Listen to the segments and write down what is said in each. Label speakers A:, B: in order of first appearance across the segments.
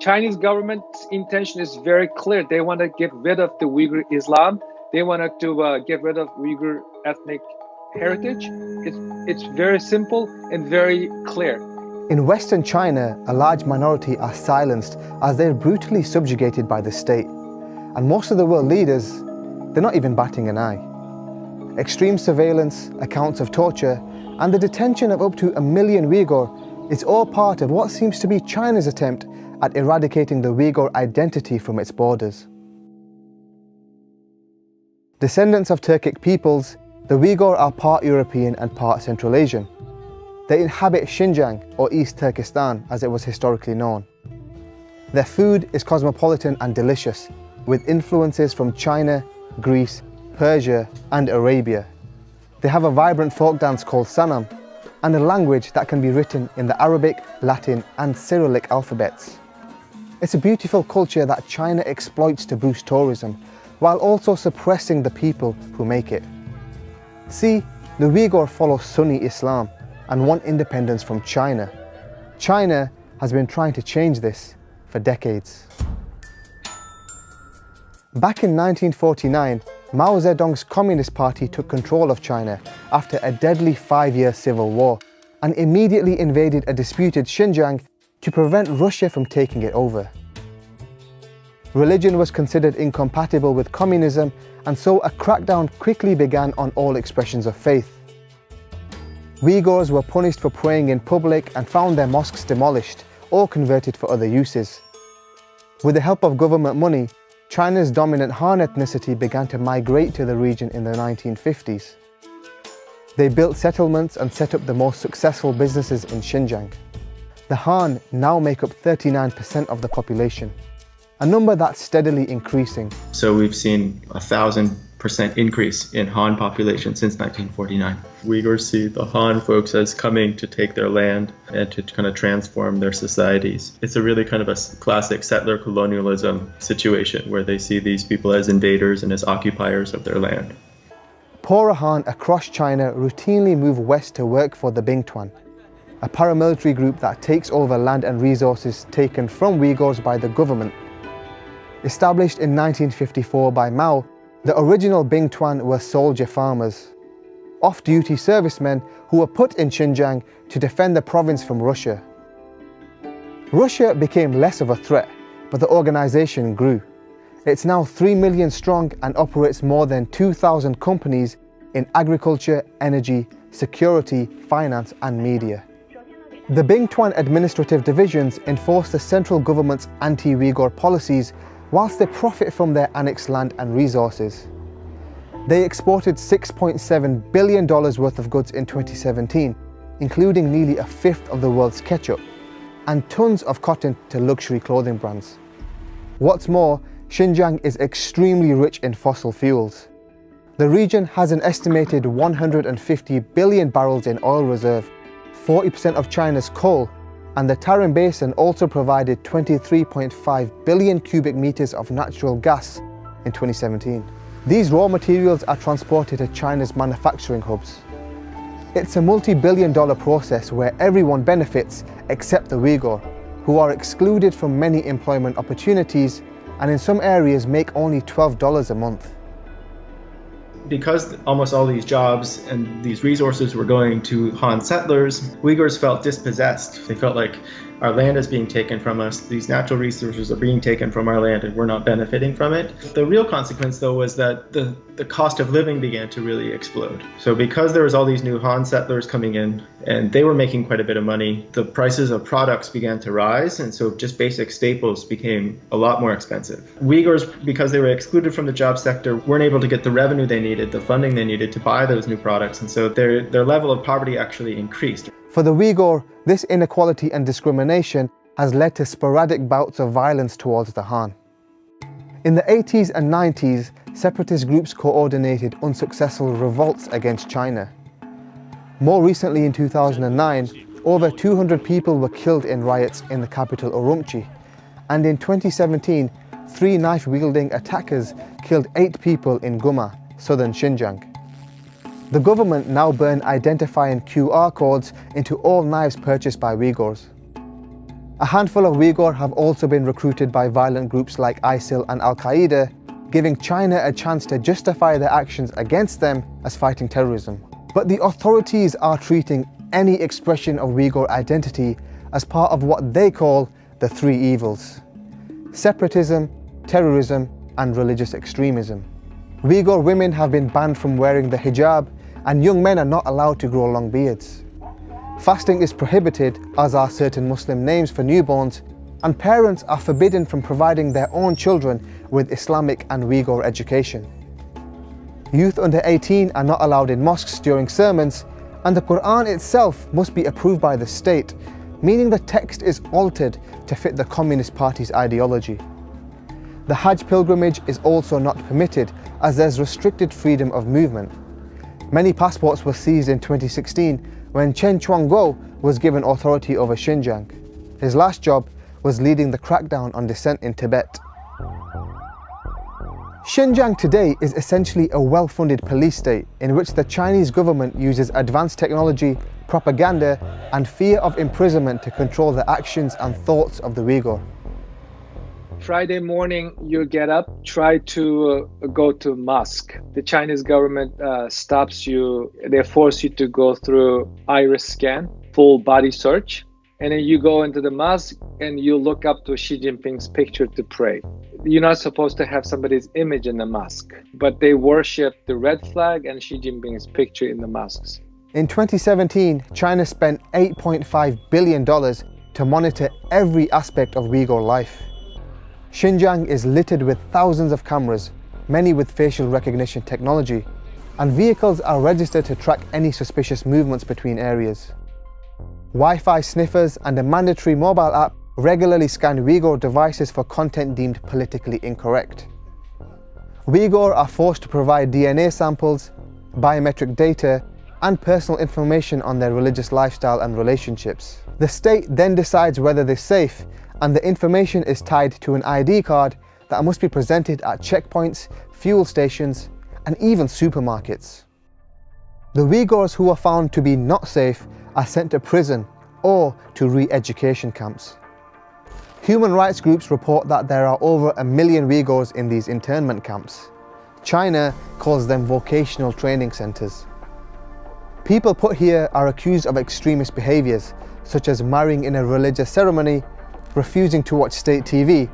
A: Chinese government's intention is very clear. They want to get rid of the Uyghur Islam. They wanted to get rid of Uyghur ethnic heritage. It's very simple and very clear.
B: In Western China, a large minority are silenced as they're brutally subjugated by the state. And most of the world leaders, they're not even batting an eye. Extreme surveillance, accounts of torture, and the detention of up to 1 million Uighur is all part of what seems to be China's attempt at eradicating the Uighur identity from its borders. Descendants of Turkic peoples, the Uighur are part European and part Central Asian. They inhabit Xinjiang, or East Turkestan as it was historically known. Their food is cosmopolitan and delicious, with influences from China, Greece, Persia and Arabia. They have a vibrant folk dance called Sanam, and a language that can be written in the Arabic, Latin and Cyrillic alphabets. It's a beautiful culture that China exploits to boost tourism, while also suppressing the people who make it. See, the Uighur follow Sunni Islam and want independence from China. China has been trying to change this for decades. Back in 1949, Mao Zedong's Communist Party took control of China after a deadly 5-year civil war and immediately invaded a disputed Xinjiang to prevent Russia from taking it over. Religion was considered incompatible with communism, and so a crackdown quickly began on all expressions of faith. Uyghurs were punished for praying in public and found their mosques demolished or converted for other uses. With the help of government money, China's dominant Han ethnicity began to migrate to the region in the 1950s. They built settlements and set up the most successful businesses in Xinjiang. The Han now make up 39% of the population, a number that's steadily increasing.
C: So we've seen 1,000% increase in Han population since 1949. Uyghurs see the Han folks as coming to take their land and to kind of transform their societies. It's a really kind of a classic settler colonialism situation where they see these people as invaders and as occupiers of their land.
B: Poorer Han across China routinely move west to work for the Bingtuan, a paramilitary group that takes over land and resources taken from Uyghurs by the government. Established in 1954 by Mao, the original Bingtuan were soldier farmers, off-duty servicemen who were put in Xinjiang to defend the province from Russia. Russia became less of a threat, but the organization grew. It's now 3 million strong and operates more than 2,000 companies in agriculture, energy, security, finance and media. The Bingtuan administrative divisions enforce the central government's anti-Uyghur policies whilst they profit from their annexed land and resources. They exported $6.7 billion worth of goods in 2017, including nearly a fifth of the world's ketchup, and tons of cotton to luxury clothing brands. What's more, Xinjiang is extremely rich in fossil fuels. The region has an estimated 150 billion barrels in oil reserve, 40% of China's coal, and the Tarim Basin also provided 23.5 billion cubic meters of natural gas in 2017. These raw materials are transported to China's manufacturing hubs. It's a multi-billion-dollar process where everyone benefits except the Uyghur, who are excluded from many employment opportunities and in some areas make only $12 a month.
C: Because almost all these jobs and these resources were going to Han settlers, Uyghurs felt dispossessed. They felt like our land is being taken from us, these natural resources are being taken from our land and we're not benefiting from it. The real consequence though was that the cost of living began to really explode. So because there was all these new Han settlers coming in and they were making quite a bit of money, the prices of products began to rise, and so just basic staples became a lot more expensive. Uyghurs, because they were excluded from the job sector, weren't able to get the revenue they needed, the funding they needed to buy those new products, and so their level of poverty actually increased.
B: For the Uyghur, this inequality and discrimination has led to sporadic bouts of violence towards the Han. In the 80s and 90s, separatist groups coordinated unsuccessful revolts against China. More recently in 2009, over 200 people were killed in riots in the capital Urumqi, and in 2017, 3 knife-wielding attackers killed 8 people in Guma, southern Xinjiang. The government now burn identifying QR codes into all knives purchased by Uyghurs. A handful of Uyghur have also been recruited by violent groups like ISIL and Al-Qaeda, giving China a chance to justify their actions against them as fighting terrorism. But the authorities are treating any expression of Uyghur identity as part of what they call the three evils: separatism, terrorism, and religious extremism. Uyghur women have been banned from wearing the hijab, and young men are not allowed to grow long beards. Fasting is prohibited, as are certain Muslim names for newborns, and parents are forbidden from providing their own children with Islamic and Uyghur education. Youth under 18 are not allowed in mosques during sermons, and the Quran itself must be approved by the state, meaning the text is altered to fit the Communist Party's ideology. The Hajj pilgrimage is also not permitted, as there's restricted freedom of movement. Many passports were seized in 2016 when Chen Quanguo was given authority over Xinjiang. His last job was leading the crackdown on dissent in Tibet. Xinjiang today is essentially a well-funded police state in which the Chinese government uses advanced technology, propaganda, and fear of imprisonment to control the actions and thoughts of the Uyghur.
A: Friday morning, you get up, try to go to mosque. The Chinese government stops you. They force you to go through iris scan, full body search. And then you go into the mosque and you look up to Xi Jinping's picture to pray. You're not supposed to have somebody's image in the mosque, but they worship the red flag and Xi Jinping's picture in the mosques.
B: In 2017, China spent $8.5 billion to monitor every aspect of Uyghur life. Xinjiang is littered with thousands of cameras, many with facial recognition technology, and vehicles are registered to track any suspicious movements between areas. Wi-Fi sniffers and a mandatory mobile app regularly scan Uyghur devices for content deemed politically incorrect. Uyghur are forced to provide DNA samples, biometric data, and personal information on their religious lifestyle and relationships. The state then decides whether they're safe, and the information is tied to an ID card that must be presented at checkpoints, fuel stations, and even supermarkets. The Uyghurs who are found to be not safe are sent to prison or to re-education camps. Human rights groups report that there are over 1 million Uyghurs in these internment camps. China calls them vocational training centers. People put here are accused of extremist behaviors, such as marrying in a religious ceremony, refusing to watch state TV,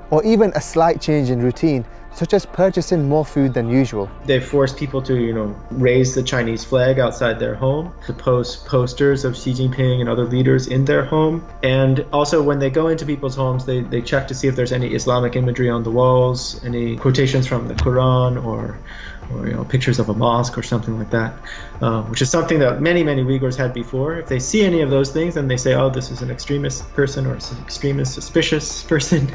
B: or even a slight change in routine, such as purchasing more food than usual.
C: They force people to, raise the Chinese flag outside their home, to post posters of Xi Jinping and other leaders in their home. And also when they go into people's homes, they check to see if there's any Islamic imagery on the walls, any quotations from the Quran, or pictures of a mosque or something like that, which is something that many Uyghurs had before. If they see any of those things, then they say, oh, this is an extremist person, or it's an extremist suspicious person.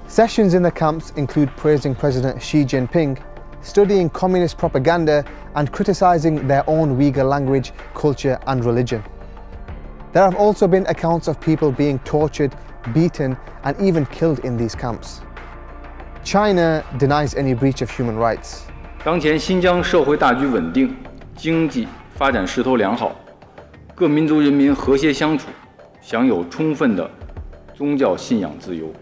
B: Sessions in the camps include praising President Xi Jinping, studying communist propaganda, and criticizing their own Uyghur language, culture, and religion. There have also been accounts of people being tortured, beaten, and even killed in these camps. China denies any breach of human rights.
D: 当前新疆社会大局稳定，经济发展势头良好，各民族人民和谐相处，享有充分的宗教信仰自由。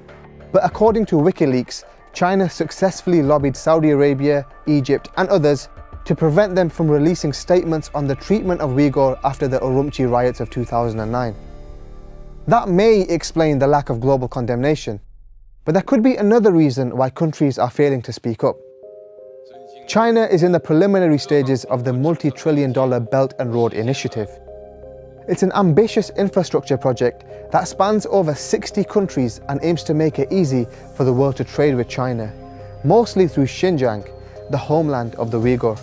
B: But according to WikiLeaks, China successfully lobbied Saudi Arabia, Egypt, and others to prevent them from releasing statements on the treatment of Uyghur after the Urumqi riots of 2009. That may explain the lack of global condemnation, but there could be another reason why countries are failing to speak up. China is in the preliminary stages of the multi-trillion-dollar Belt and Road Initiative. It's an ambitious infrastructure project that spans over 60 countries and aims to make it easy for the world to trade with China, mostly through Xinjiang, the homeland of the Uighur.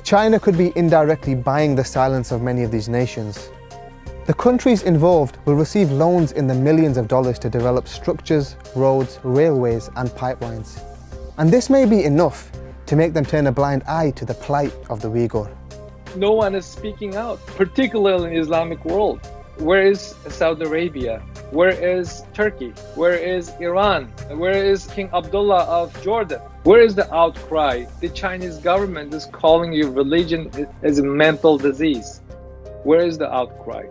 B: China could be indirectly buying the silence of many of these nations. The countries involved will receive loans in the millions of dollars to develop structures, roads, railways, and pipelines. And this may be enough to make them turn a blind eye to the plight of the Uighur.
A: No one is speaking out, particularly in the Islamic world. Where is Saudi Arabia? Where is Turkey? Where is Iran? Where is King Abdullah of Jordan? Where is the outcry? The Chinese government is calling you religion as a mental disease. Where is the outcry?